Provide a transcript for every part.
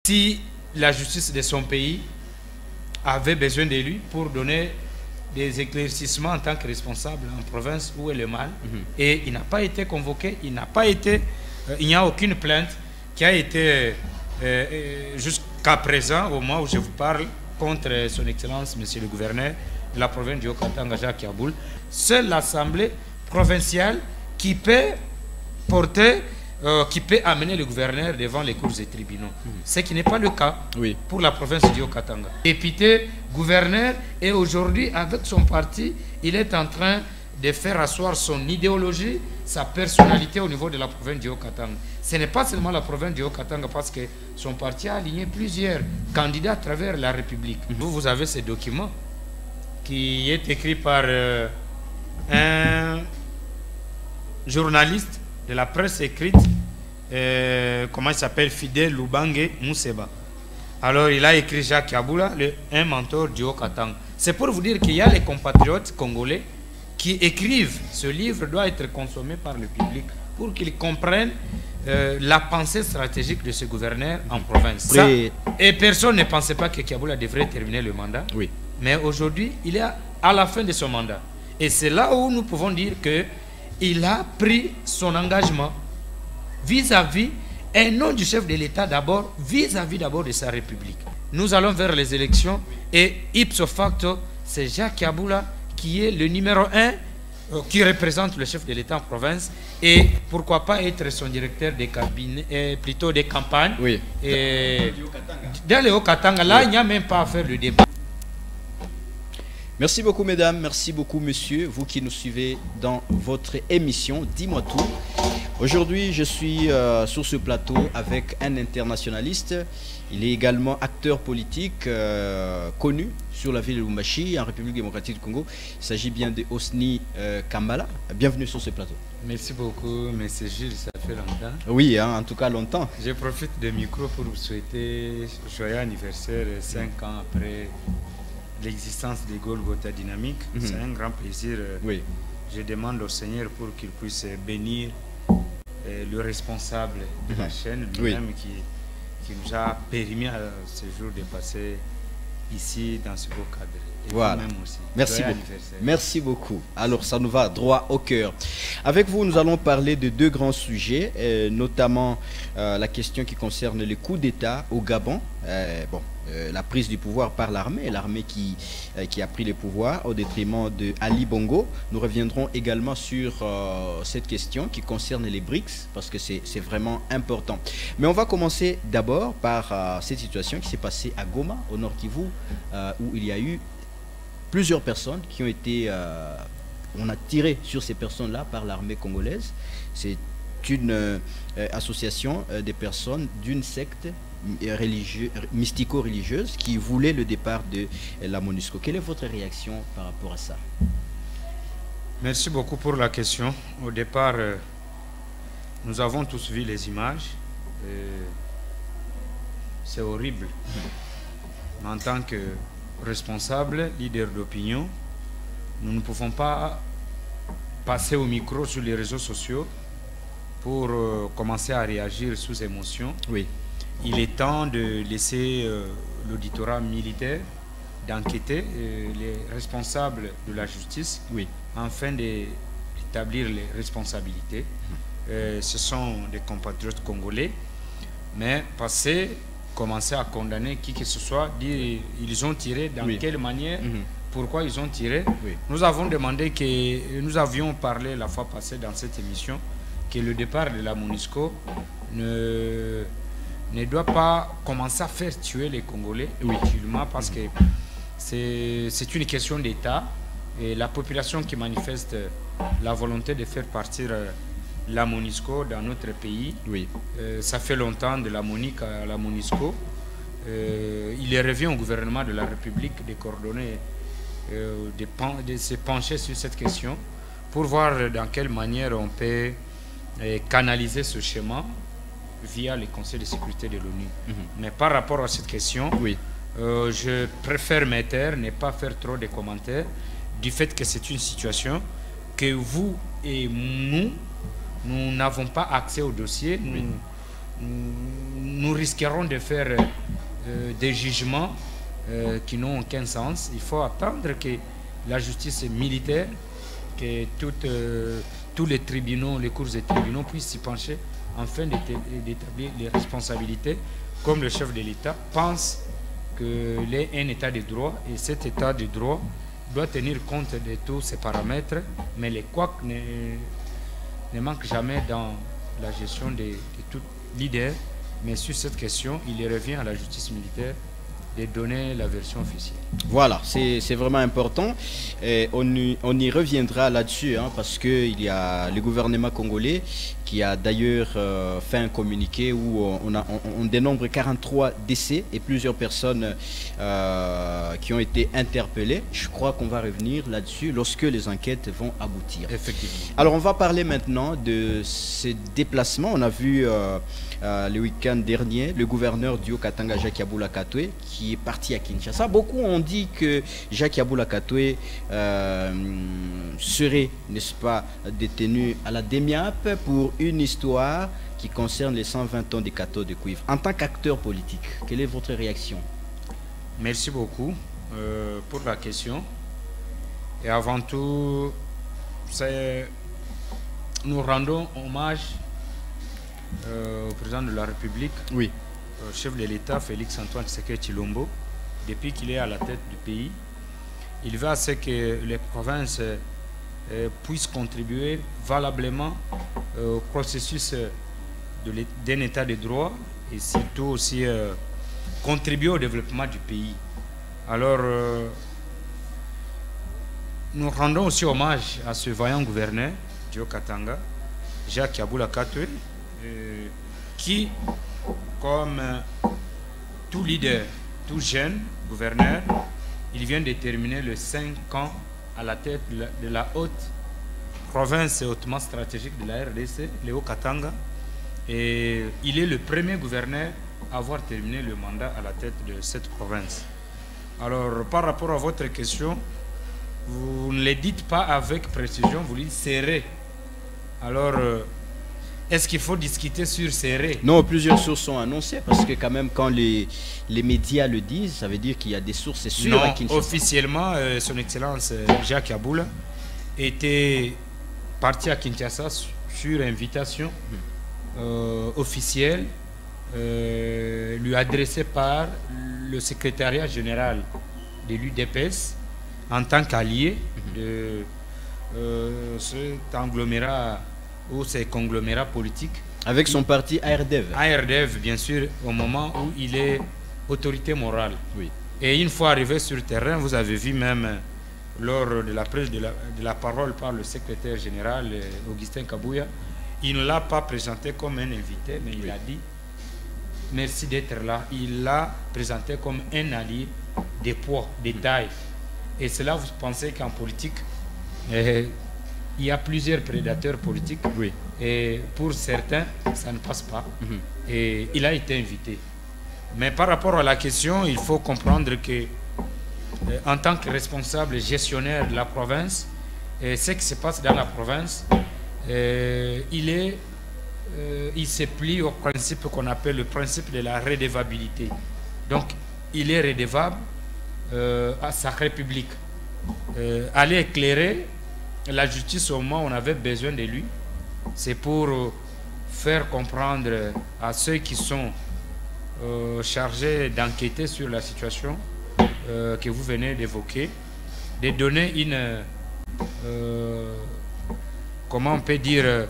si la justice de son pays avait besoin de lui pour donner des éclaircissements en tant que responsable en province, où est le mal. Et il n'a pas été convoqué, il n'y a aucune plainte qui a été jusqu'à présent, au moment où je vous parle, contre son excellence, monsieur le gouverneur de la province du Haut-Katanga, Jacques Yaboul. Seule l'Assemblée provinciale qui peut porter, qui peut amener le gouverneur devant les cours et tribunaux. Ce qui n'est pas le cas pour la province du Haut-Katanga. Député, gouverneur, et aujourd'hui, avec son parti, il est en train de faire asseoir son idéologie, sa personnalité au niveau de la province du Haut-Katanga. Ce n'est pas seulement la province du Haut-Katanga, parce que son parti a aligné plusieurs candidats à travers la République. Vous avez ce document qui est écrit par un journaliste de la presse écrite, comment il s'appelle, Fidel Lubange Mousseba. Alors il a écrit Jacques Yaboula, un mentor du Haut-Katanga. C'est pour vous dire qu'il y a les compatriotes congolais qui écrivent. Ce livre doit être consommé par le public pour qu'ils comprennent la pensée stratégique de ce gouverneur en province. Ça, et personne ne pensait pas que Yaboula devrait terminer le mandat. Mais aujourd'hui, il est à la fin de son mandat. Et c'est là où nous pouvons dire qu'il a pris son engagement vis-à-vis, et non du chef de l'État d'abord, vis-à-vis d'abord de sa République. Nous allons vers les élections et ipso facto, c'est Jacques Yaboula qui est le numéro 1, qui représente le chef de l'État en province, et pourquoi pas être son directeur des cabinets, plutôt des campagnes. Et dans le Haut-Katanga, là, il n'y a même pas à faire le débat. Merci beaucoup, mesdames. Merci beaucoup, monsieur. Vous qui nous suivez dans votre émission, Dis-moi tout. Aujourd'hui, je suis sur ce plateau avec un internationaliste. Il est également acteur politique connu sur la ville de Lubumbashi, en République démocratique du Congo. Il s'agit bien de Osni Kambala. Bienvenue sur ce plateau. Merci beaucoup, monsieur Gilles, ça fait longtemps. Oui, hein, en tout cas longtemps. Je profite du micro pour vous souhaiter joyeux anniversaire 5 ans après l'existence des Golgotha Dynamique. C'est un grand plaisir. Je demande au Seigneur pour qu'il puisse bénir le responsable de la chaîne, lui-même qui nous a permis à ce jour de passer ici dans ce beau cadre. Et voilà. Aussi. Merci beaucoup. Merci beaucoup. Alors, ça nous va droit au cœur. Avec vous, nous allons parler de deux grands sujets, notamment la question qui concerne les coups d'État au Gabon. La prise du pouvoir par l'armée, qui a pris le pouvoir au détriment de Ali Bongo. Nous reviendrons également sur cette question qui concerne les BRICS, parce que c'est vraiment important. Mais on va commencer d'abord par cette situation qui s'est passée à Goma, au Nord Kivu, où il y a eu plusieurs personnes qui ont été... on a tiré sur ces personnes-là par l'armée congolaise. C'est une association des personnes d'une secte mystico-religieuse qui voulait le départ de la MONUSCO. Quelle est votre réaction par rapport à ça? Merci beaucoup pour la question. Au départ, nous avons tous vu les images. C'est horrible. Mais en tant que responsable, leader d'opinion, nous ne pouvons pas passer au micro sur les réseaux sociaux pour commencer à réagir sous émotion. Il est temps de laisser l'auditorat militaire d'enquêter les responsables de la justice afin d'établir les responsabilités. Ce sont des compatriotes congolais, mais commencer à condamner qui que ce soit, dire ils ont tiré, dans quelle manière, pourquoi ils ont tiré. Nous avons demandé que, nous avions parlé la fois passée dans cette émission, que le départ de la MONUSCO ne doit pas commencer à faire tuer les Congolais inutilement, parce que c'est une question d'État, et la population qui manifeste la volonté de faire partir la MONUSCO dans notre pays, ça fait longtemps de la MONUC à la MONUSCO. Il revient au gouvernement de la République de coordonner, de se pencher sur cette question pour voir dans quelle manière on peut canaliser ce schéma via les conseils de sécurité de l'ONU. Mais par rapport à cette question, je préfère me taire, ne pas faire trop de commentaires, du fait que c'est une situation que vous et nous n'avons pas accès au dossier. nous risquerons de faire des jugements qui n'ont aucun sens. Il faut attendre que la justice militaire, que tous les tribunaux, les cours et tribunaux puissent s'y pencher afin d'établir les responsabilités, comme le chef de l'État pense qu'il est un état de droit, et cet état de droit doit tenir compte de tous ces paramètres, mais les couacs ne manquent jamais dans la gestion de tout leader. Mais sur cette question, il revient à la justice militaire de donner la version officielle. Voilà, c'est vraiment important. Et on y reviendra là-dessus, hein, parce qu'il y a le gouvernement congolais qui a d'ailleurs fait un communiqué où on dénombre 43 décès et plusieurs personnes qui ont été interpellées. Je crois qu'on va revenir là-dessus lorsque les enquêtes vont aboutir. Effectivement. Alors on va parler maintenant de ces déplacements. On a vu le week-end dernier le gouverneur du Haut-Katanga, Jacques Yabula Katwe, qui est parti à Kinshasa. Beaucoup ont dit que Jacques Yabula Katwe serait, n'est-ce pas, détenu à la DEMIAP pour une histoire qui concerne les 120 ans des cathos de cuivre. En tant qu'acteur politique, quelle est votre réaction? Merci beaucoup pour la question. Et avant tout, nous rendons hommage au président de la République, oui, au chef de l'État, Félix Antoine Tshisekedi Tshilombo. Depuis qu'il est à la tête du pays, il veut à ce que les provinces puissent contribuer valablement au processus d'un état de droit et surtout aussi contribuer au développement du pays. Alors, nous rendons aussi hommage à ce vaillant gouverneur du Haut-Katanga, Jacques Yabula Katwe, qui, comme tout leader, tout jeune gouverneur, il vient de terminer le 5 ans à la tête de la haute province hautement stratégique de la RDC, le Haut-Katanga, et il est le premier gouverneur à avoir terminé le mandat à la tête de cette province. Alors, par rapport à votre question, vous ne le dites pas avec précision, vous le dites serré. Alors, est-ce qu'il faut discuter sur serré? Non, plusieurs sources sont annoncées, parce que quand même, quand les médias le disent, ça veut dire qu'il y a des sources sûres non, à Kinshasa. Officiellement, son Excellence Jacques Yabula était parti à Kinshasa sur invitation officielle lui adressée par le secrétariat général de l'UDPS en tant qu'allié de cet agglomérat ou ces conglomérats politiques. Avec son parti ARDEV. ARDEV, bien sûr, au moment où il est autorité morale. Oui. Et une fois arrivé sur le terrain, vous avez vu même lors de la prise de la parole par le secrétaire général Augustin Kabouya, il ne l'a pas présenté comme un invité, mais il a dit merci d'être là. Il l'a présenté comme un allié de poids, de taille. Et cela, vous pensez qu'en politique, il y a plusieurs prédateurs politiques. Oui. Et pour certains, ça ne passe pas. Et il a été invité. Mais par rapport à la question, il faut comprendre que en tant que responsable gestionnaire de la province, ce qui se passe dans la province, il se plie au principe qu'on appelle le principe de la redevabilité. Donc, il est redevable à sa République. Aller éclairer la justice au moment où on avait besoin de lui, c'est pour faire comprendre à ceux qui sont chargés d'enquêter sur la situation que vous venez d'évoquer, de donner une comment on peut dire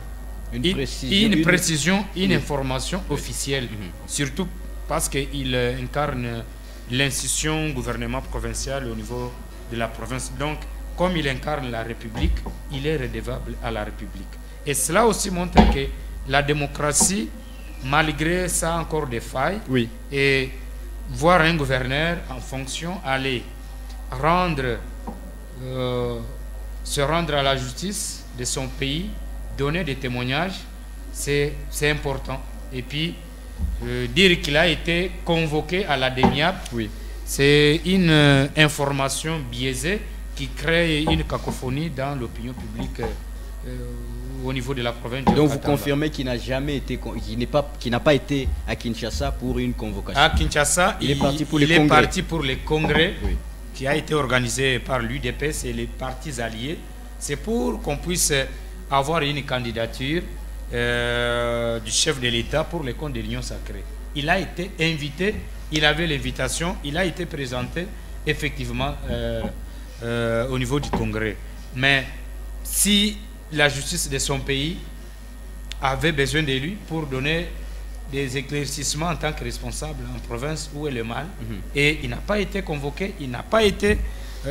une précision, une information officielle, surtout parce qu'il incarne l'institution gouvernement provincial au niveau de la province. Donc, comme il incarne la République, il est redevable à la République. Et cela aussi montre que la démocratie, malgré ça encore des failles, oui, et voir un gouverneur en fonction aller se rendre à la justice de son pays, donner des témoignages, c'est important. Et puis, dire qu'il a été convoqué à la DEMIAP, oui, c'est une information biaisée qui crée une cacophonie dans l'opinion publique au niveau de la province du Donc Haut-Katanga. vous confirmez qu'il n'a jamais été, qu'il n'a pas été à Kinshasa pour une convocation? À Kinshasa, il est parti pour les congrès. Oui. Qui a été organisé par l'UDPS et les partis alliés. C'est pour qu'on puisse avoir une candidature du chef de l'État pour les comptes de l'Union sacrée. Il a été invité, il avait l'invitation, il a été présenté effectivement au niveau du Congrès. Mais si la justice de son pays avait besoin de lui pour donner des éclaircissements en tant que responsable en province, où est le mal, et il n'a pas été convoqué, il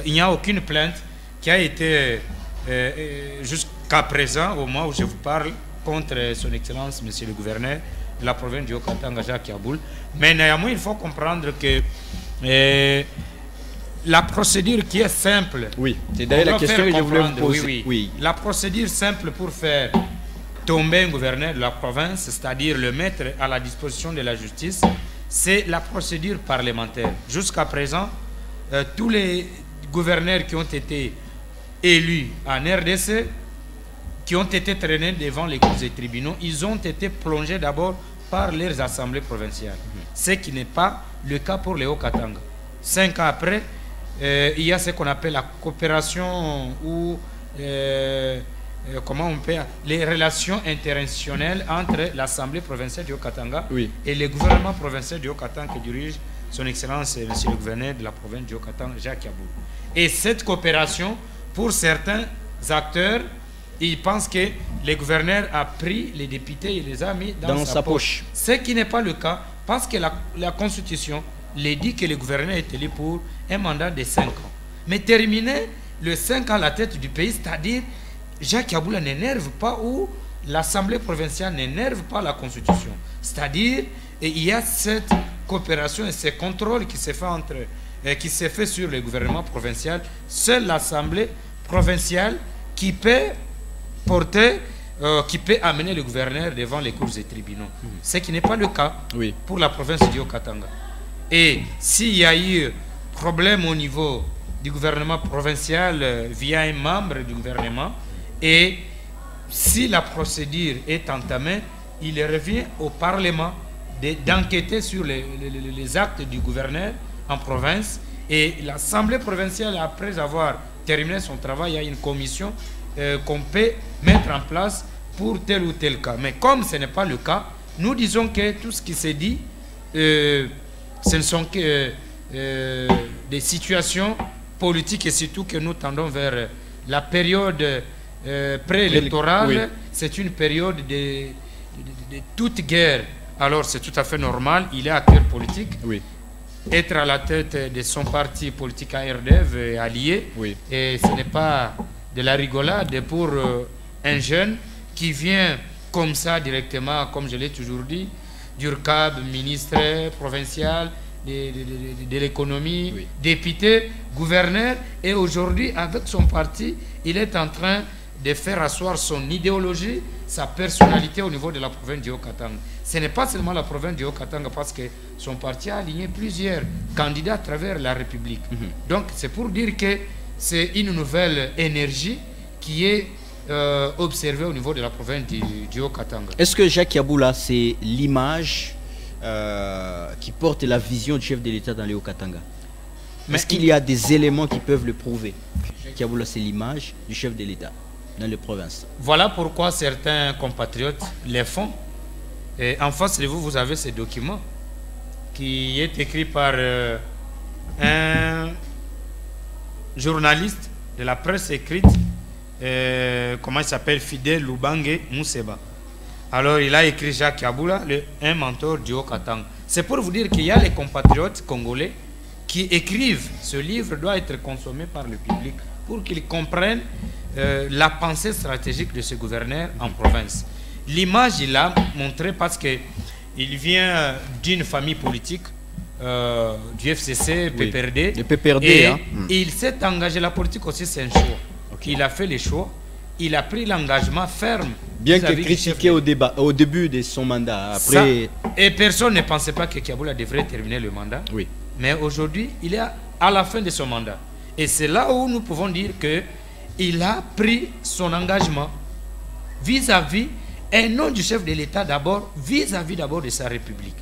n'y a aucune plainte qui a été jusqu'à présent, au moment où je vous parle, contre son excellence, monsieur le gouverneur de la province du Haut-Katanga, Jacques Yaboul. Mais néanmoins, il faut comprendre que la procédure qui est simple. Oui, c'est d'ailleurs la question que je voulais vous poser. Oui. La procédure simple pour faire tomber un gouverneur de la province, c'est-à-dire le mettre à la disposition de la justice, c'est la procédure parlementaire. Jusqu'à présent, tous les gouverneurs qui ont été élus en RDC, qui ont été traînés devant les cours et tribunaux, ils ont été plongés d'abord par leurs assemblées provinciales. Ce qui n'est pas le cas pour les Haut-Katanga. 5 ans après, il y a ce qu'on appelle la coopération ou comment on peut, les relations internationales entre l'Assemblée provinciale du Haut-Katanga et le gouvernement provincial du Haut-Katanga que dirige son Excellence, monsieur le gouverneur de la province du Haut-Katanga, Jacques Yaboul. Et cette coopération, pour certains acteurs, ils pensent que le gouverneur a pris les députés et les a mis dans sa poche. Ce qui n'est pas le cas, parce que la Constitution les dit que le gouverneur est élu pour un mandat de 5 ans. Mais terminer le 5 ans à la tête du pays, c'est-à-dire Jacques Yaboul n'énerve pas ou l'Assemblée provinciale n'énerve pas la Constitution. C'est-à-dire il y a cette coopération et ce contrôle qui se fait, qui se fait sur le gouvernement provincial. Seule l'Assemblée provinciale qui peut porter, qui peut amener le gouverneur devant les cours et tribunaux. Ce qui n'est pas le cas pour la province du Haut-Katanga. Et s'il y a eu problème au niveau du gouvernement provincial via un membre du gouvernement, et si la procédure est entamée, il revient au Parlement d'enquêter sur les actes du gouverneur en province, et l'Assemblée provinciale, après avoir terminé son travail, il y a une commission qu'on peut mettre en place pour tel ou tel cas. Mais comme ce n'est pas le cas, nous disons que tout ce qui s'est dit, ce ne sont que des situations politiques, et surtout que nous tendons vers la période préélectorale. C'est une période de toute guerre. Alors c'est tout à fait normal, il est acteur politique. Être à la tête de son parti politique ARDEV allié, et ce n'est pas de la rigolade pour un jeune qui vient comme ça directement, comme je l'ai toujours dit, d'URCAB, ministre provincial de l'économie, député, gouverneur, et aujourd'hui avec son parti, il est en train de faire asseoir son idéologie, sa personnalité au niveau de la province du Haut-Katanga. Ce n'est pas seulement la province du Haut-Katanga, parce que son parti a aligné plusieurs candidats à travers la République. Donc c'est pour dire que c'est une nouvelle énergie qui est observée au niveau de la province du Haut-Katanga. Est-ce que Jacques Yaboul, c'est l'image qui porte la vision du chef de l'État dans le Haut-Katanga? Est-ce qu'il y a des éléments qui peuvent le prouver? Jacques Yaboul, c'est l'image du chef de l'État dans les provinces. Voilà pourquoi certains compatriotes les font. Et en face de vous, vous avez ce document qui est écrit par un journaliste de la presse écrite, comment il s'appelle, Fidel Lubange Mousseba. Alors il a écrit Jacques Yaboul, un mentor du Haut-Katanga. C'est pour vous dire qu'il y a les compatriotes congolais qui écrivent. Ce livre doit être consommé par le public pour qu'ils comprennent la pensée stratégique de ce gouverneur en province. L'image, il l'a montré parce qu'il vient d'une famille politique, du FCC, PPRD. Le PPRD, et il s'est engagé. La politique aussi, c'est un choix. Il a fait les choix. Il a pris l'engagement ferme. Bien que critiqué au début de son mandat. Après... et personne ne pensait pas que Yaboul devrait terminer le mandat. Mais aujourd'hui, il est à la fin de son mandat. Et c'est là où nous pouvons dire qu'il a pris son engagement. vis-à-vis, et non du chef de l'État d'abord, vis-à-vis d'abord de sa République.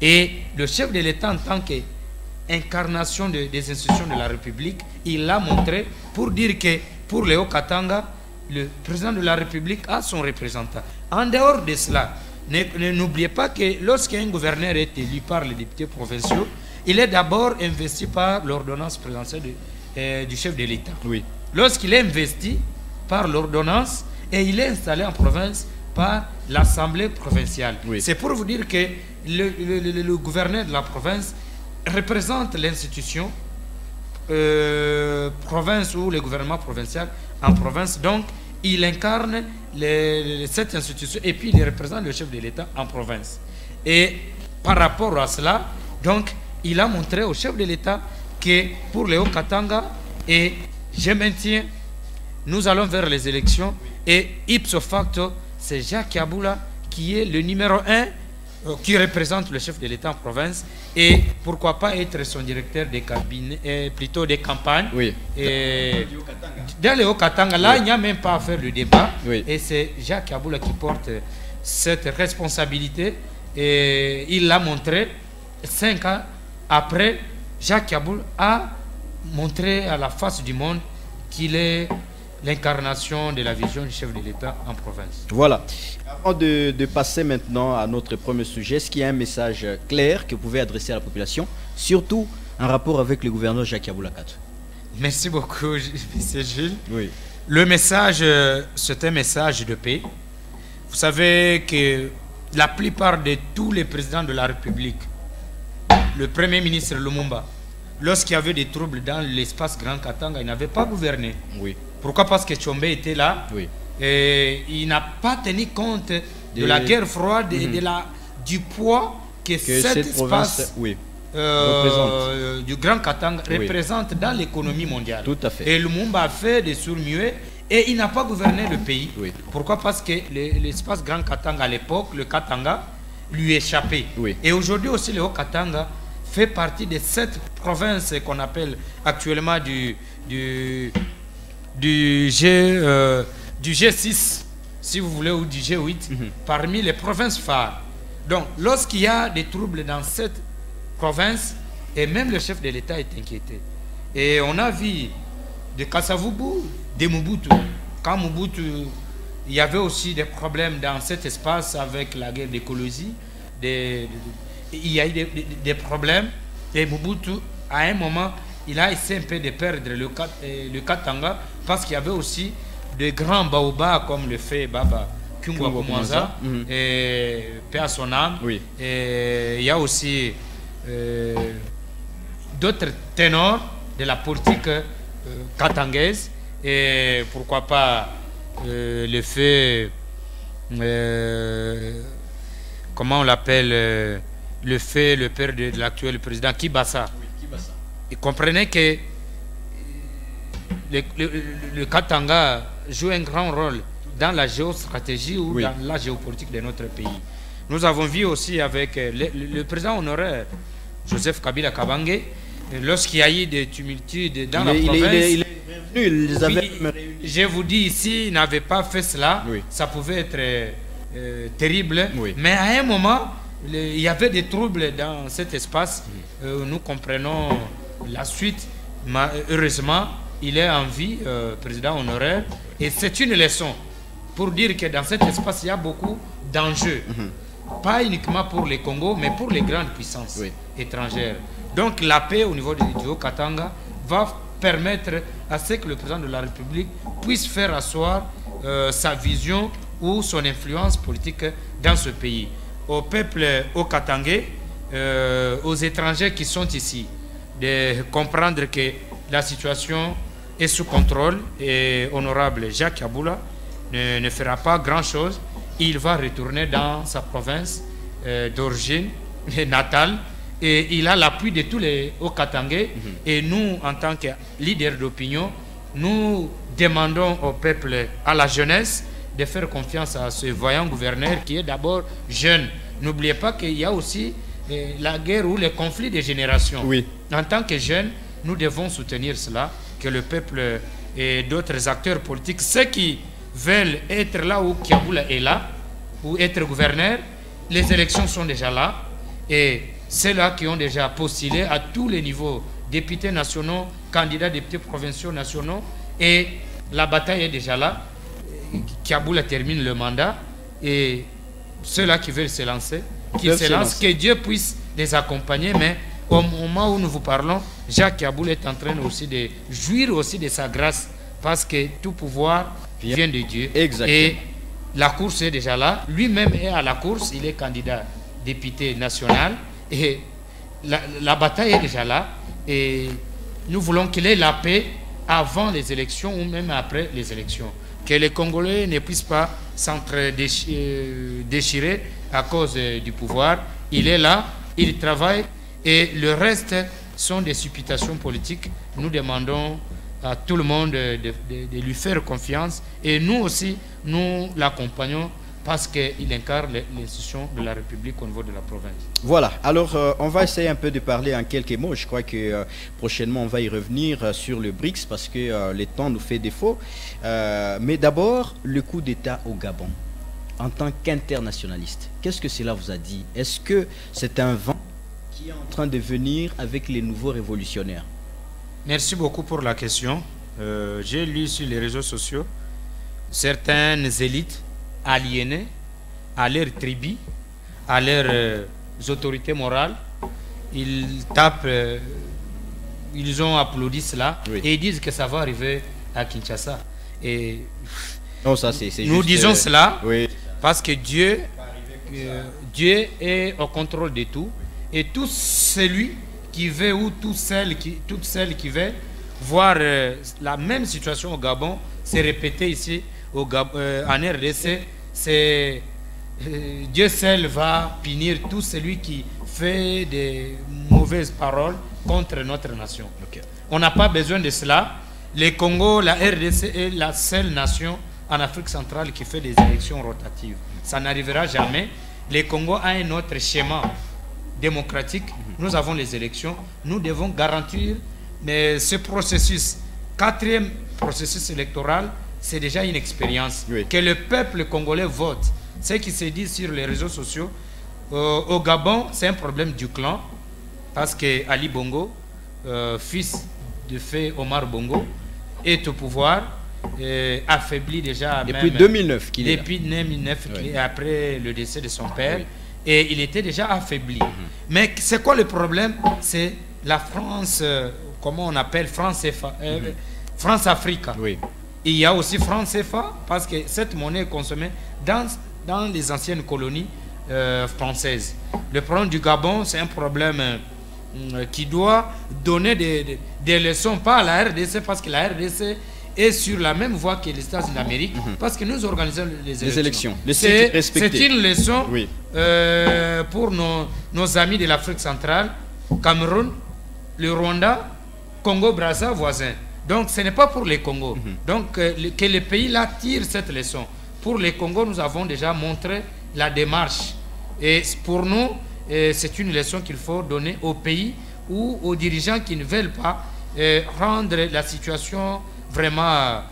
Et le chef de l'État en tant qu'incarnation des institutions de la République, il l'a montré pour dire que pour Léo Katanga, le président de la République a son représentant. En dehors de cela, n'oubliez pas que lorsqu'un gouverneur est élu par les députés provinciaux, il est d'abord investi par l'ordonnance présidentielle du chef de l'État. Oui. Lorsqu'il est investi par l'ordonnance et il est installé en province par l'Assemblée provinciale. Oui. C'est pour vous dire que le gouverneur de la province représente l'institution province ou le gouvernement provincial en province. Donc, il incarne cette institution et puis il représente le chef de l'État en province. Et par rapport à cela, donc, il a montré au chef de l'État que pour Léo Katanga, et je maintiens, nous allons vers les élections et ipso facto, c'est Jacques Yabula qui est le numéro 1 qui représente le chef de l'État en province et pourquoi pas être son directeur des cabinets, plutôt des campagnes. Oui. Et dans le Haut-Katanga, là, il n'y a même pas à faire le débat. Oui. Et c'est Jacques Yabula qui porte cette responsabilité. Et il l'a montré 5 ans après. Jacques Yabula a montré à la face du monde qu'il est l'incarnation de la vision du chef de l'État en province. Voilà. Avant de passer maintenant à notre premier sujet, est-ce qu'il y a un message clair que vous pouvez adresser à la population, surtout en rapport avec le gouverneur Jacques Yabula Kato? Merci beaucoup, M. Gilles. Oui. Le message, c'est un message de paix. Vous savez que la plupart de tous les présidents de la République, le Premier ministre Lumumba, lorsqu'il y avait des troubles dans l'espace Grand Katanga, il n'avait pas gouverné. Oui. Pourquoi? Parce que Tshombe était là. Oui. Et il n'a pas tenu compte de la guerre froide et du poids que cet espace oui, du Grand Katanga représente dans l'économie mondiale. Tout à fait. Et Lumumba a fait des sourds-muets et il n'a pas gouverné le pays. Oui. Pourquoi? Parce que l'espace Grand Katanga à l'époque, le Katanga, lui échappait. Oui. Et aujourd'hui aussi, le Haut-Katanga fait partie de cette province qu'on appelle actuellement du G6, si vous voulez, ou du G8, parmi les provinces phares. Donc, lorsqu'il y a des troubles dans cette province, et même le chef de l'État est inquiété. Et on a vu de Kasavubu, de Mobutu. Quand Mobutu, il y avait aussi des problèmes dans cet espace avec la guerre d'écologie. Il y a eu des problèmes. Et Mobutu, à un moment, il a essayé un peu de perdre le Katanga parce qu'il y avait aussi de grands baobabs comme le fait Baba Kungwa Kumwanza et paix à son âme. Oui. Et il y a aussi d'autres ténors de la politique katangaise et pourquoi pas le fait comment on l'appelle le père de l'actuel président Kibasa. Oui, Kibasa. Et comprenez que le Katanga joue un grand rôle dans la géostratégie ou dans la géopolitique de notre pays. Nous avons vu aussi avec le président honoraire Joseph Kabila Kabange, lorsqu'il y a eu des tumultudes dans la province, je vous dis ici, il n'avait pas fait cela, ça pouvait être terrible, mais à un moment, il y avait des troubles dans cet espace, nous comprenons la suite, heureusement, il est en vie, président honoraire, et c'est une leçon pour dire que dans cet espace, il y a beaucoup d'enjeux, pas uniquement pour les Congo, mais pour les grandes puissances étrangères. Donc la paix au niveau du Haut-Katanga va permettre à ce que le président de la République puisse faire asseoir sa vision ou son influence politique dans ce pays. Au peuple haut-katangais, aux étrangers qui sont ici, de comprendre que la situation est sous contrôle et honorable Jacques Yabula ne fera pas grand-chose. Il va retourner dans sa province d'origine natale et il a l'appui de tous les Haut-Katangais. Et nous, en tant que leaders d'opinion, nous demandons au peuple, à la jeunesse, de faire confiance à ce voyant gouverneur qui est d'abord jeune. N'oubliez pas qu'il y a aussi la guerre ou les conflits de génération. En tant que jeunes, nous devons soutenir cela, que le peuple et d'autres acteurs politiques, ceux qui veulent être là où Kiaboula est là, ou être gouverneur, les élections sont déjà là. Et ceux-là qui ont déjà postulé à tous les niveaux, députés nationaux, candidats députés provinciaux nationaux, et la bataille est déjà là. Kiaboula termine le mandat, et ceux-là qui veulent se lancer, qui se lancent, que Dieu puisse les accompagner, mais au moment où nous vous parlons, Jacques Kiaboula est en train aussi de jouir aussi de sa grâce, parce que tout pouvoir vient de Dieu. Exactement. Et la course est déjà là. Lui-même est à la course, il est candidat député national, et la bataille est déjà là. Et nous voulons qu'il ait la paix avant les élections ou même après les élections. Que les Congolais ne puissent pas s'entre-déchirer à cause du pouvoir. Il est là, il travaille, et le reste sont des supputations politiques. Nous demandons à tout le monde de lui faire confiance, et nous aussi, nous l'accompagnons parce qu'il incarne l'institution de la République au niveau de la province. Voilà, alors on va essayer un peu de parler en quelques mots. Je crois que prochainement on va y revenir sur le BRICS parce que le temps nous fait défaut. Mais d'abord, le coup d'État au Gabon. En tant qu'internationaliste, qu'est-ce que cela vous a dit? Est-ce que c'est un vent qui est en train de venir avec les nouveaux révolutionnaires? Merci beaucoup pour la question. J'ai lu sur les réseaux sociaux certaines élites aliénées à leur tribu, à leurs autorités morales. Ils tapent, ils ont applaudi cela, oui, et ils disent que ça va arriver à Kinshasa. Et non, ça, c'est nous juste, disons cela, oui, parce que Dieu est au contrôle de tout, et tout celui qui veut, ou toutes celles qui veulent voir la même situation au Gabon se répéter ici en RDC, c'est Dieu seul va punir tout celui qui fait des mauvaises paroles contre notre nation. Okay. On n'a pas besoin de cela. Le Congo, la RDC est la seule nation en Afrique centrale qui fait des élections rotatives. Ça n'arrivera jamais. Le Congo a un autre schéma démocratique. Nous avons les élections. Nous devons garantir ce processus. Quatrième processus électoral, c'est déjà une expérience. Oui. Que le peuple congolais vote. Ce qui se dit sur les réseaux sociaux, au Gabon, c'est un problème du clan, parce que Ali Bongo, fils de feu Omar Bongo, est au pouvoir, affaibli déjà. Depuis 2009 qu'il est là. Depuis 2009, oui, après le décès de son père, oui, et il était déjà affaibli. Mais c'est quoi le problème? C'est la France, comment on appelle, France-Afrique. Oui. Il y a aussi France CFA, parce que cette monnaie est consommée dans les anciennes colonies françaises. Le problème du Gabon, c'est un problème qui doit donner des leçons, pas à la RDC, parce que la RDC est sur la même voie que les États-Unis d'Amérique, parce que nous organisons les élections. C'est une leçon, oui, pour nos amis de l'Afrique centrale, Cameroun, le Rwanda, Congo-Brazza voisins. Donc ce n'est pas pour les Congos. Donc que les pays-là tirent cette leçon. Pour les Congos, nous avons déjà montré la démarche. Et pour nous, c'est une leçon qu'il faut donner aux pays ou aux dirigeants qui ne veulent pas rendre la situation vraiment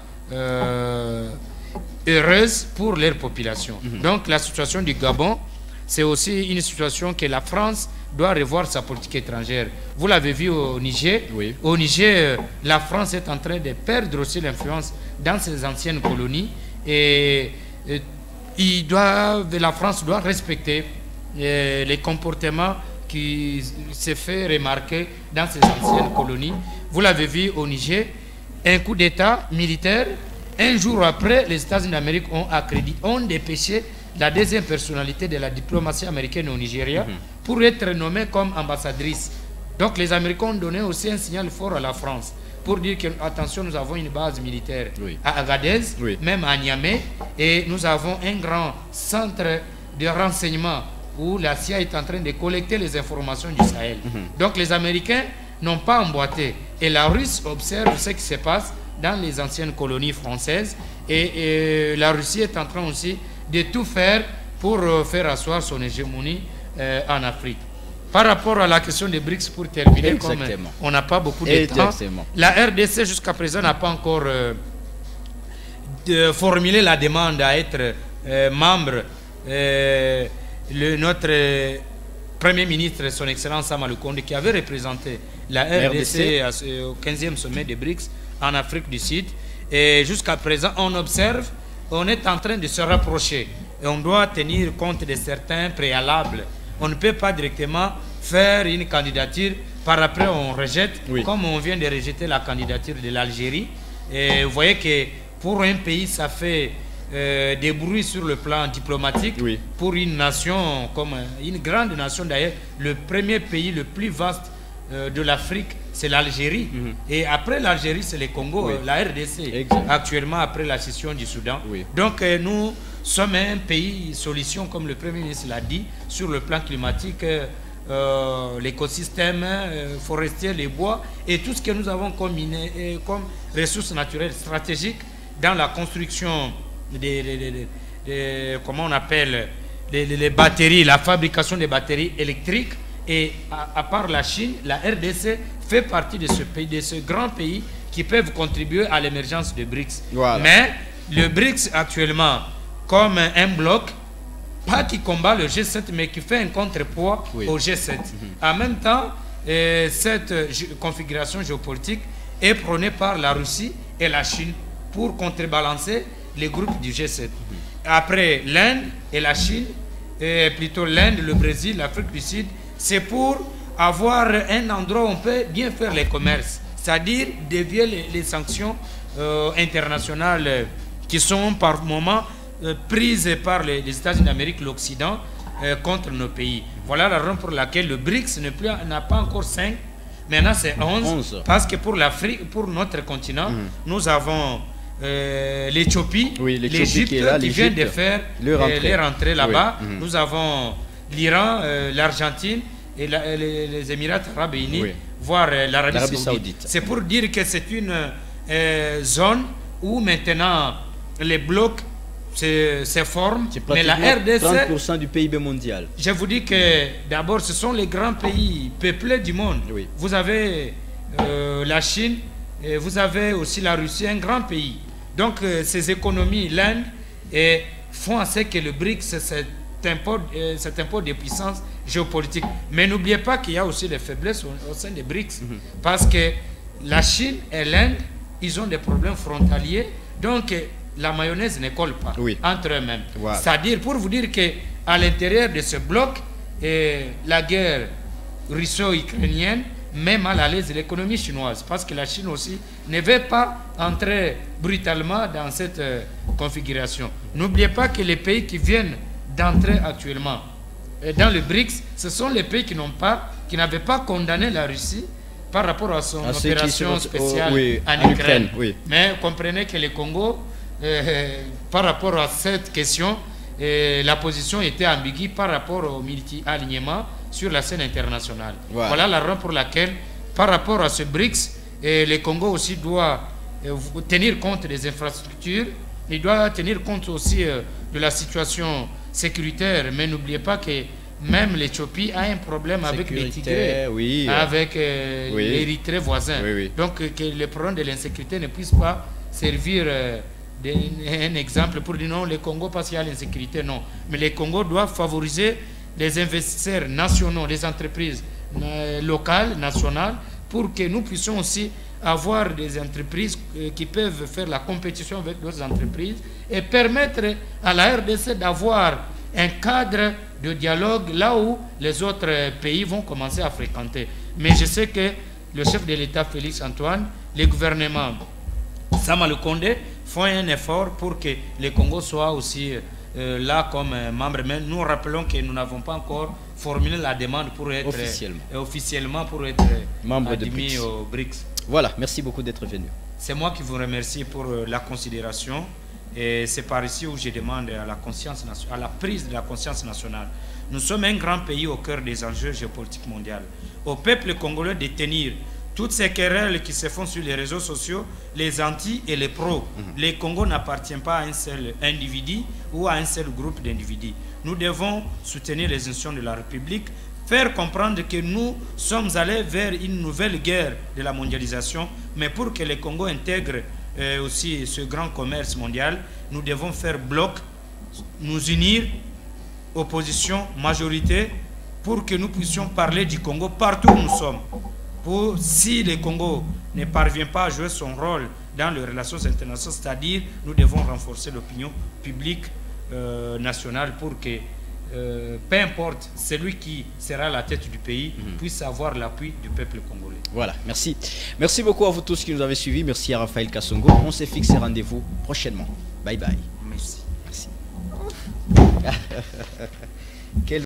heureuse pour leur population. Donc la situation du Gabon, c'est aussi une situation que la France doit revoir sa politique étrangère. Vous l'avez vu au Niger. Oui. Au Niger, la France est en train de perdre aussi l'influence dans ses anciennes colonies. Et la France doit respecter les comportements qui se fait remarquer dans ces anciennes colonies. Vous l'avez vu au Niger, un coup d'État militaire, un jour après, les États-Unis d'Amérique ont dépêché la deuxième personnalité de la diplomatie américaine au Nigeria pour être nommée comme ambassadrice. Donc les Américains ont donné aussi un signal fort à la France pour dire que, attention, nous avons une base militaire, oui, à Agadez, oui, même à Niamey, et nous avons un grand centre de renseignement où la CIA est en train de collecter les informations du Sahel. Donc les Américains n'ont pas emboîté, et la Russie observe ce qui se passe dans les anciennes colonies françaises, et la Russie est en train aussi de tout faire pour faire asseoir son hégémonie en Afrique. Par rapport à la question des BRICS, pour terminer, comme on n'a pas beaucoup de temps, la RDC jusqu'à présent n'a pas encore formulé la demande à être membre, notre Premier ministre, son Excellence Sama Lukonde, qui avait représenté la RDC au 15e sommet des BRICS en Afrique du Sud. Et jusqu'à présent, on observe, on est en train de se rapprocher. Et on doit tenir compte de certains préalables. On ne peut pas directement faire une candidature, par après on rejette, comme on vient de rejeter la candidature de l'Algérie. Et vous voyez que pour un pays, ça fait des bruits sur le plan diplomatique. Pour une nation, comme une grande nation d'ailleurs, le premier pays le plus vaste de l'Afrique, c'est l'Algérie. Et après l'Algérie, c'est le Congo, la RDC, actuellement après la scission du Soudan. Donc nous sommes un pays solution, comme le Premier ministre l'a dit, sur le plan climatique, l'écosystème forestier, les bois et tout ce que nous avons comme ressources naturelles stratégiques dans la construction comment on appelle les batteries, la fabrication des batteries électriques. Et à part la Chine, la RDC fait partie de ce pays, de ce grand pays qui peuvent contribuer à l'émergence de BRICS. Mais le BRICS actuellement, comme un bloc, pas qui combat le G7, mais qui fait un contrepoids au G7. En même temps, cette configuration géopolitique est prônée par la Russie et la Chine pour contrebalancer les groupes du G7. Après l'Inde et la Chine, plutôt l'Inde, le Brésil, l'Afrique du Sud, c'est pour avoir un endroit où on peut bien faire les commerces, c'est-à-dire dévier les sanctions internationales qui sont par moment prises par les États-Unis d'Amérique, l'Occident, contre nos pays. Voilà la raison pour laquelle le BRICS n'a pas encore 5, maintenant c'est 11, parce que pour l'Afrique, pour notre continent, nous avons l'Éthiopie, l'Égypte qui vient de faire les rentrées là-bas. Nous avons l'Iran, l'Argentine et les Émirats arabes unis, voire l'Arabie saoudite. C'est pour dire que c'est une zone où maintenant les blocs se forment. Mais la RDC, 30% du PIB mondial. Je vous dis que d'abord ce sont les grands pays peuplés du monde. Vous avez la Chine, et vous avez aussi la Russie, un grand pays. Donc ces économies, l'Inde, font en sorte que le BRICS, cet impôt de puissance géopolitique. Mais n'oubliez pas qu'il y a aussi des faiblesses au sein des BRICS. Parce que la Chine et l'Inde, ils ont des problèmes frontaliers. Donc la mayonnaise ne colle pas entre eux-mêmes. C'est-à-dire, pour vous dire qu'à l'intérieur de ce bloc, la guerre russo-ukrainienne met mal à l'aise l'économie chinoise. Parce que la Chine aussi ne veut pas entrer brutalement dans cette configuration. N'oubliez pas que les pays qui viennent d'entrer actuellement dans le BRICS, ce sont les pays qui n'avaient pas condamné la Russie par rapport à son opération spéciale en Ukraine. Mais comprenez que le Congo, par rapport à cette question, la position était ambiguë par rapport au multi-alignement sur la scène internationale. Voilà la raison pour laquelle, par rapport à ce BRICS, le Congo aussi doit tenir compte des infrastructures, il doit tenir compte aussi de la situation sécuritaire. Mais n'oubliez pas que même l'Éthiopie a un problème avec les Tigrés, avec l'Érythrée voisin. Donc que le problème de l'insécurité ne puisse pas servir un exemple pour dire non, le Congo parce qu'il y a l'insécurité, non. Mais le Congo doit favoriser les investisseurs nationaux, les entreprises locales, nationales, pour que nous puissions aussi avoir des entreprises qui peuvent faire la compétition avec d'autres entreprises et permettre à la RDC d'avoir un cadre de dialogue là où les autres pays vont commencer à fréquenter. Mais je sais que le chef de l'État, Félix Antoine, les gouvernements Sama Lukonde font un effort pour que le Congo soit aussi là comme membre. Mais nous rappelons que nous n'avons pas encore formulé la demande pour être officiellement pour être membre admis au BRICS. Voilà, merci beaucoup d'être venu. C'est moi qui vous remercie pour la considération. Et c'est par ici où je demande à la conscience à la prise de la conscience nationale. Nous sommes un grand pays au cœur des enjeux géopolitiques mondiaux. Au peuple congolais de tenir toutes ces querelles qui se font sur les réseaux sociaux, les anti et les pros. Le Congo n'appartient pas à un seul individu ou à un seul groupe d'individus. Nous devons soutenir les institutions de la République, faire comprendre que nous sommes allés vers une nouvelle guerre de la mondialisation, mais pour que le Congo intègre aussi ce grand commerce mondial, nous devons faire bloc, nous unir, opposition, majorité, pour que nous puissions parler du Congo partout où nous sommes. Si le Congo ne parvient pas à jouer son rôle dans les relations internationales, c'est-à-dire nous devons renforcer l'opinion publique nationale pour que peu importe celui qui sera à la tête du pays puisse avoir l'appui du peuple congolais. Voilà, merci. Merci beaucoup à vous tous qui nous avez suivis. Merci à Raphaël Kassongo. On s'est fixé rendez-vous prochainement. Bye bye. Merci. Merci.